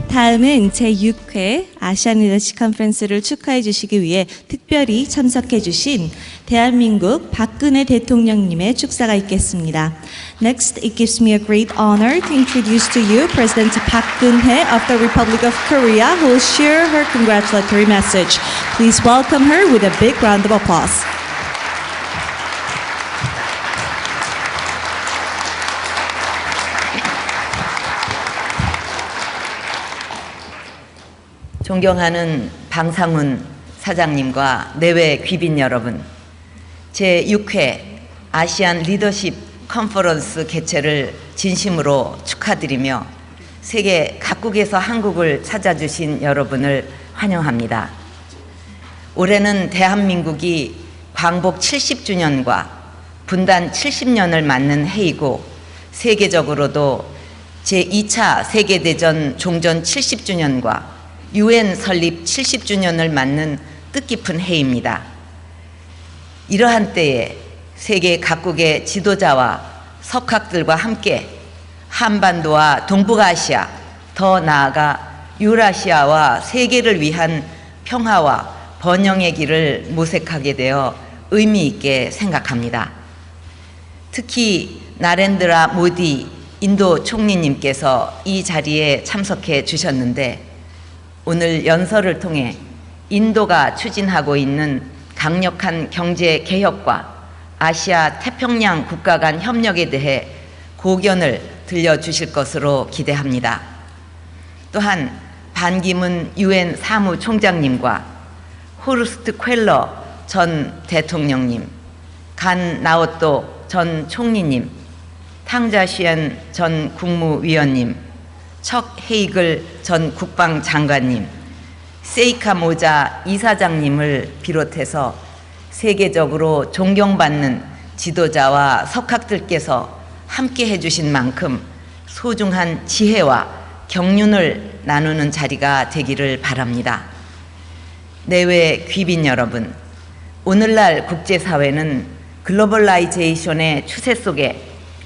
다음은 제6회 아시안 리더십 컨퍼런스를 축하해 주시기 위해 특별히 참석해 주신 대한민국 박근혜 대통령님의 축사가 있겠습니다. Next, it gives me a great honor to introduce to you President Park Geun-hye of the Republic of Korea, who will share her congratulatory message. Please welcome her with a big round of applause. 존경하는 방상훈 사장님과 내외 귀빈 여러분, 제6회 아시안 리더십 컨퍼런스 개최를 진심으로 축하드리며 세계 각국에서 한국을 찾아주신 여러분을 환영합니다. 올해는 대한민국이 광복 70주년과 분단 70년을 맞는 해이고 세계적으로도 제2차 세계대전 종전 70주년과 UN 설립 70주년을 맞는 뜻깊은 해입니다. 이러한 때에 세계 각국의 지도자와 석학들과 함께 한반도와 동북아시아, 더 나아가 유라시아와 세계를 위한 평화와 번영의 길을 모색하게 되어 의미 있게 생각합니다. 특히 나렌드라 모디 인도 총리님께서 이 자리에 참석해 주셨는데 오늘 연설을 통해 인도가 추진하고 있는 강력한 경제 개혁과 아시아 태평양 국가 간 협력에 대해 고견을 들려주실 것으로 기대합니다. 또한 반기문 UN 사무총장님과 호르스트 쾰러 전 대통령님, 간 나오또 전 총리님, 탕자시엔 전 국무위원님, 척 헤이글 전 국방장관님, 세이카 모자 이사장님을 비롯해서 세계적으로 존경받는 지도자와 석학들께서 함께 해주신 만큼 소중한 지혜와 경륜을 나누는 자리가 되기를 바랍니다. 내외 귀빈 여러분, 오늘날 국제사회는 글로벌라이제이션의 추세 속에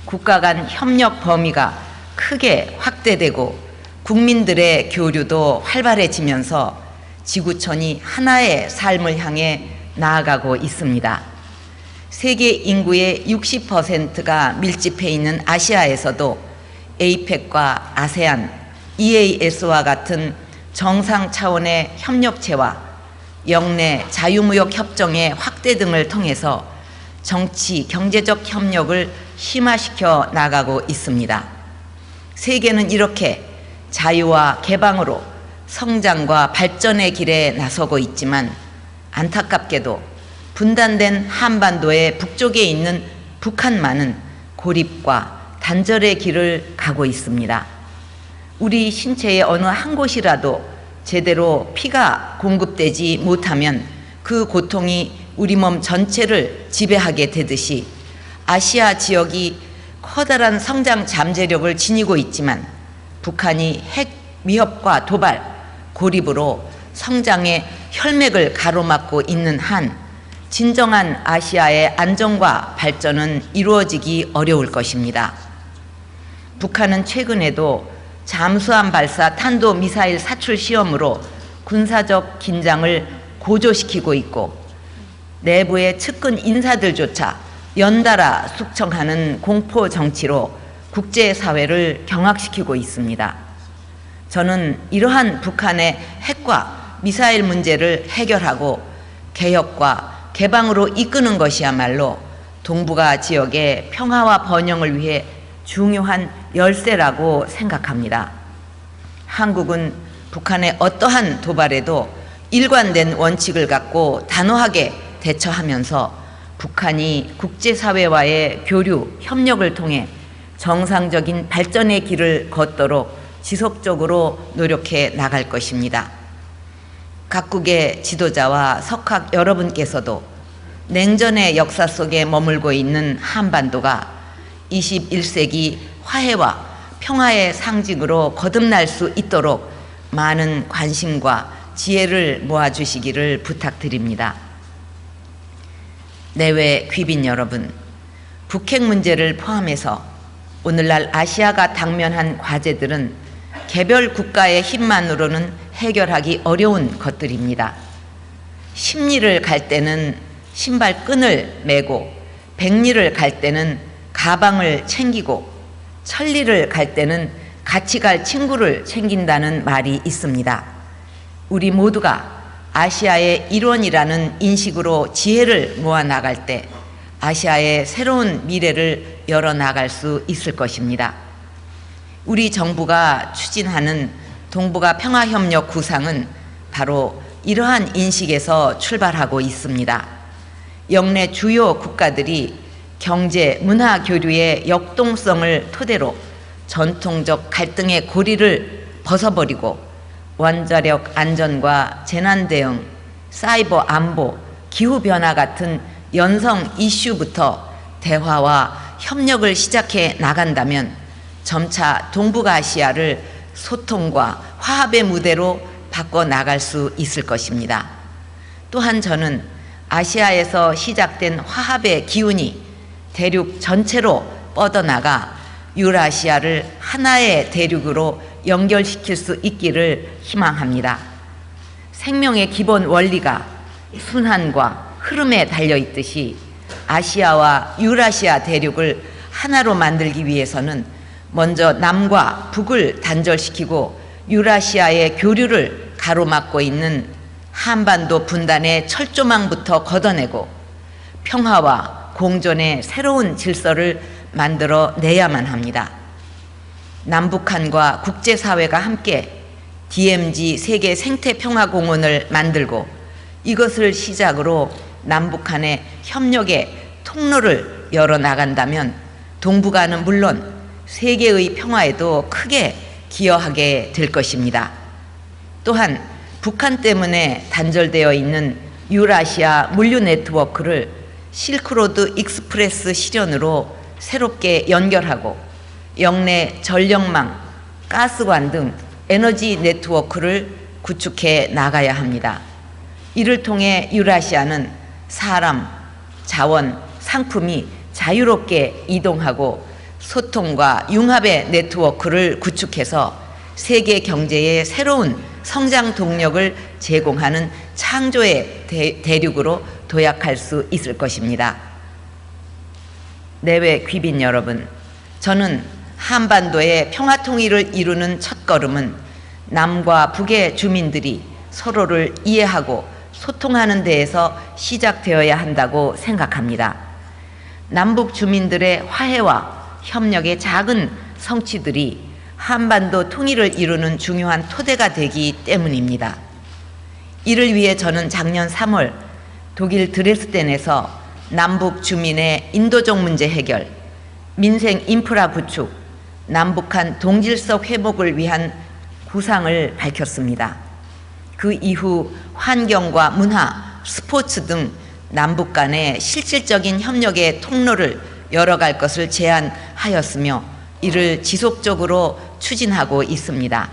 국가 간 협력 범위가 크게 확대되고 국민들의 교류도 활발해지면서 지구촌이 하나의 삶을 향해 나아가고 있습니다. 세계 인구의 60%가 밀집해 있는 아시아에서도 에이펙과 아세안, EAS와 같은 정상 차원의 협력체와 영내 자유무역 협정의 확대 등을 통해서 정치, 경제적 협력을 심화시켜 나가고 있습니다. 세계는 이렇게 자유와 개방으로 성장과 발전의 길에 나서고 있지만 안타깝게도 분단된 한반도의 북쪽에 있는 북한만은 고립과 단절의 길을 가고 있습니다. 우리 신체의 어느 한 곳이라도 제대로 피가 공급되지 못하면 그 고통이 우리 몸 전체를 지배하게 되듯이 아시아 지역이 커다란 성장 잠재력을 지니고 있지만 북한이 핵 위협과 도발, 고립으로 성장의 혈맥을 가로막고 있는 한 진정한 아시아의 안정과 발전은 이루어지기 어려울 것입니다. 북한은 최근에도 잠수함 발사 탄도미사일 사출 시험으로 군사적 긴장을 고조시키고 있고 내부의 측근 인사들조차 연달아 숙청하는 공포 정치로 국제사회를 경악시키고 있습니다. 저는 이러한 북한의 핵과 미사일 문제를 해결하고 개혁과 개방으로 이끄는 것이야말로 동북아 지역의 평화와 번영을 위해 중요한 열쇠라고 생각합니다. 한국은 북한의 어떠한 도발에도 일관된 원칙을 갖고 단호하게 대처하면서 북한이 국제사회와의 교류, 협력을 통해 정상적인 발전의 길을 걷도록 지속적으로 노력해 나갈 것입니다. 각국의 지도자와 석학 여러분께서도 냉전의 역사 속에 머물고 있는 한반도가 21세기 화해와 평화의 상징으로 거듭날 수 있도록 많은 관심과 지혜를 모아주시기를 부탁드립니다. 내외 귀빈 여러분, 북핵 문제를 포함해서 오늘날 아시아가 당면한 과제들은 개별 국가의 힘만으로는 해결하기 어려운 것들입니다. 십리를 갈 때는 신발끈을 메고, 백리를 갈 때는 가방을 챙기고, 천리를 갈 때는 같이 갈 친구를 챙긴다는 말이 있습니다. 우리 모두가 아시아의 일원이라는 인식으로 지혜를 모아 나갈 때 아시아의 새로운 미래를 열어나갈 수 있을 것입니다. 우리 정부가 추진하는 동북아 평화협력 구상은 바로 이러한 인식에서 출발하고 있습니다. 영내 주요 국가들이 경제, 문화 교류의 역동성을 토대로 전통적 갈등의 고리를 벗어버리고 원자력 안전과 재난 대응, 사이버 안보, 기후변화 같은 연성 이슈부터 대화와 협력을 시작해 나간다면 점차 동북아시아를 소통과 화합의 무대로 바꿔 나갈 수 있을 것입니다. 또한 저는 아시아에서 시작된 화합의 기운이 대륙 전체로 뻗어나가 유라시아를 하나의 대륙으로 연결시킬 수 있기를 희망합니다. 생명의 기본 원리가 순환과 흐름에 달려 있듯이 아시아와 유라시아 대륙을 하나로 만들기 위해서는 먼저 남과 북을 단절시키고 유라시아의 교류를 가로막고 있는 한반도 분단의 철조망부터 걷어내고 평화와 공존의 새로운 질서를 만들어 내야만 합니다. 남북한과 국제사회가 함께 DMZ 세계 생태평화공원을 만들고 이것을 시작으로 남북한의 협력의 통로를 열어나간다면 동북아는 물론 세계의 평화에도 크게 기여하게 될 것입니다. 또한 북한 때문에 단절되어 있는 유라시아 물류 네트워크를 실크로드 익스프레스 실현으로 새롭게 연결하고 영내 전력망, 가스관 등 에너지 네트워크를 구축해 나가야 합니다. 이를 통해 유라시아는 사람, 자원, 상품이 자유롭게 이동하고 소통과 융합의 네트워크를 구축해서 세계 경제의 새로운 성장 동력을 제공하는 창조의 대륙으로 도약할 수 있을 것입니다. 내외 귀빈 여러분, 저는 한반도의 평화통일을 이루는 첫걸음은 남과 북의 주민들이 서로를 이해하고 소통하는 데에서 시작되어야 한다고 생각합니다. 남북 주민들의 화해와 협력의 작은 성취들이 한반도 통일을 이루는 중요한 토대가 되기 때문입니다. 이를 위해 저는 작년 3월 독일 드레스덴에서 남북 주민의 인도적 문제 해결, 민생 인프라 구축, 남북한 동질서 회복을 위한 구상을 밝혔습니다. 그 이후 환경과 문화, 스포츠 등 남북 간의 실질적인 협력의 통로를 열어갈 것을 제안하였으며 이를 지속적으로 추진하고 있습니다.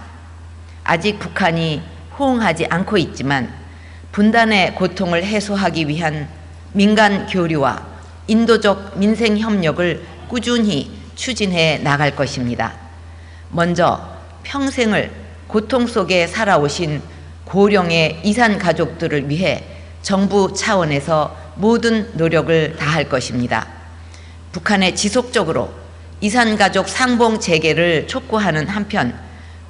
아직 북한이 호응하지 않고 있지만 분단의 고통을 해소하기 위한 민간 교류와 인도적 민생 협력을 꾸준히 추진해 나갈 것입니다. 먼저 평생을 고통 속에 살아오신 고령의 이산 가족들을 위해 정부 차원에서 모든 노력을 다할 것입니다. 북한에 지속적으로 이산가족 상봉 재개를 촉구하는 한편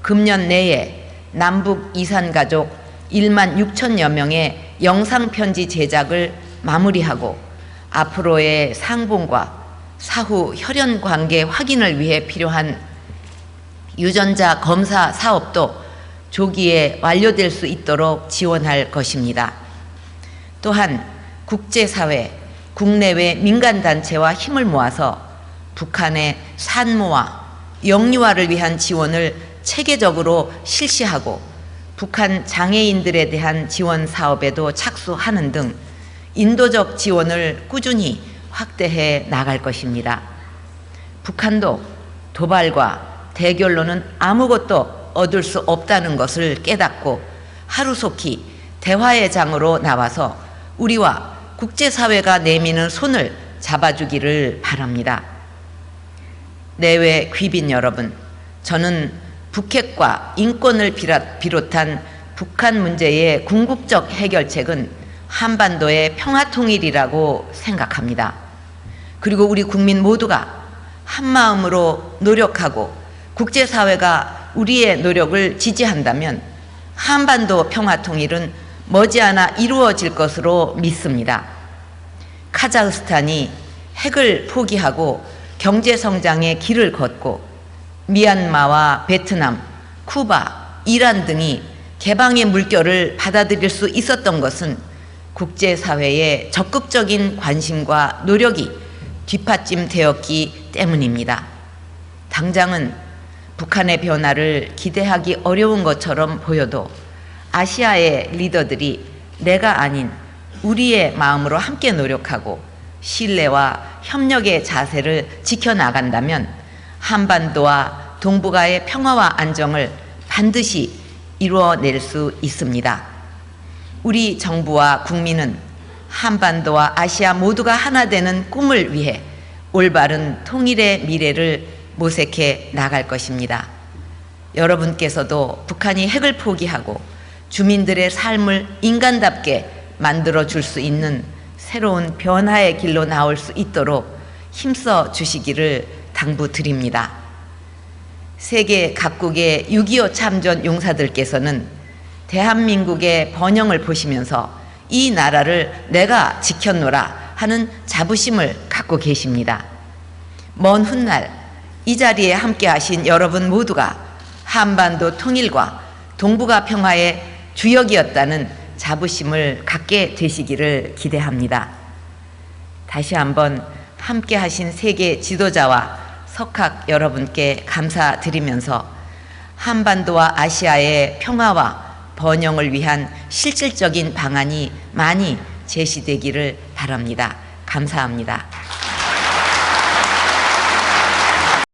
금년 내에 남북 이산가족 1만 6천여 명의 영상편지 제작을 마무리하고 앞으로의 상봉과 사후 혈연 관계 확인을 위해 필요한 유전자 검사 사업도 조기에 완료될 수 있도록 지원할 것입니다. 또한 국제사회, 국내외 민간단체와 힘을 모아서 북한의 산모와 영유아를 위한 지원을 체계적으로 실시하고 북한 장애인들에 대한 지원 사업에도 착수하는 등 인도적 지원을 꾸준히 확대해 나갈 것입니다. 북한도 도발과 대결로는 아무것도 얻을 수 없다는 것을 깨닫고 하루속히 대화의 장으로 나와서 우리와 국제사회가 내미는 손을 잡아주기를 바랍니다. 내외 귀빈 여러분, 저는 북핵과 인권을 비롯한 북한 문제의 궁극적 해결책은 한반도의 평화통일이라고 생각합니다. 그리고 우리 국민 모두가 한마음으로 노력하고 국제사회가 우리의 노력을 지지한다면 한반도 평화통일은 머지않아 이루어질 것으로 믿습니다. 카자흐스탄이 핵을 포기하고 경제성장의 길을 걷고 미얀마와 베트남, 쿠바, 이란 등이 개방의 물결을 받아들일 수 있었던 것은 국제사회의 적극적인 관심과 노력이 뒷받침되었기 때문입니다. 당장은 북한의 변화를 기대하기 어려운 것처럼 보여도 아시아의 리더들이 내가 아닌 우리의 마음으로 함께 노력하고 신뢰와 협력의 자세를 지켜나간다면 한반도와 동북아의 평화와 안정을 반드시 이루어낼 수 있습니다. 우리 정부와 국민은 한반도와 아시아 모두가 하나 되는 꿈을 위해 올바른 통일의 미래를 모색해 나갈 것입니다. 여러분께서도 북한이 핵을 포기하고 주민들의 삶을 인간답게 만들어 줄 수 있는 새로운 변화의 길로 나올 수 있도록 힘써 주시기를 당부드립니다. 세계 각국의 6.25 참전 용사들께서는 대한민국의 번영을 보시면서 이 나라를 내가 지켰노라 하는 자부심을 갖고 계십니다. 먼 훗날 이 자리에 함께 하신 여러분 모두가 한반도 통일과 동북아 평화의 주역이었다는 자부심을 갖게 되시기를 기대합니다. 다시 한번 함께 하신 세계 지도자와 석학 여러분께 감사드리면서 한반도와 아시아의 평화와 번영을 위한 실질적인 방안이 많이 제시되기를 바랍니다. 감사합니다.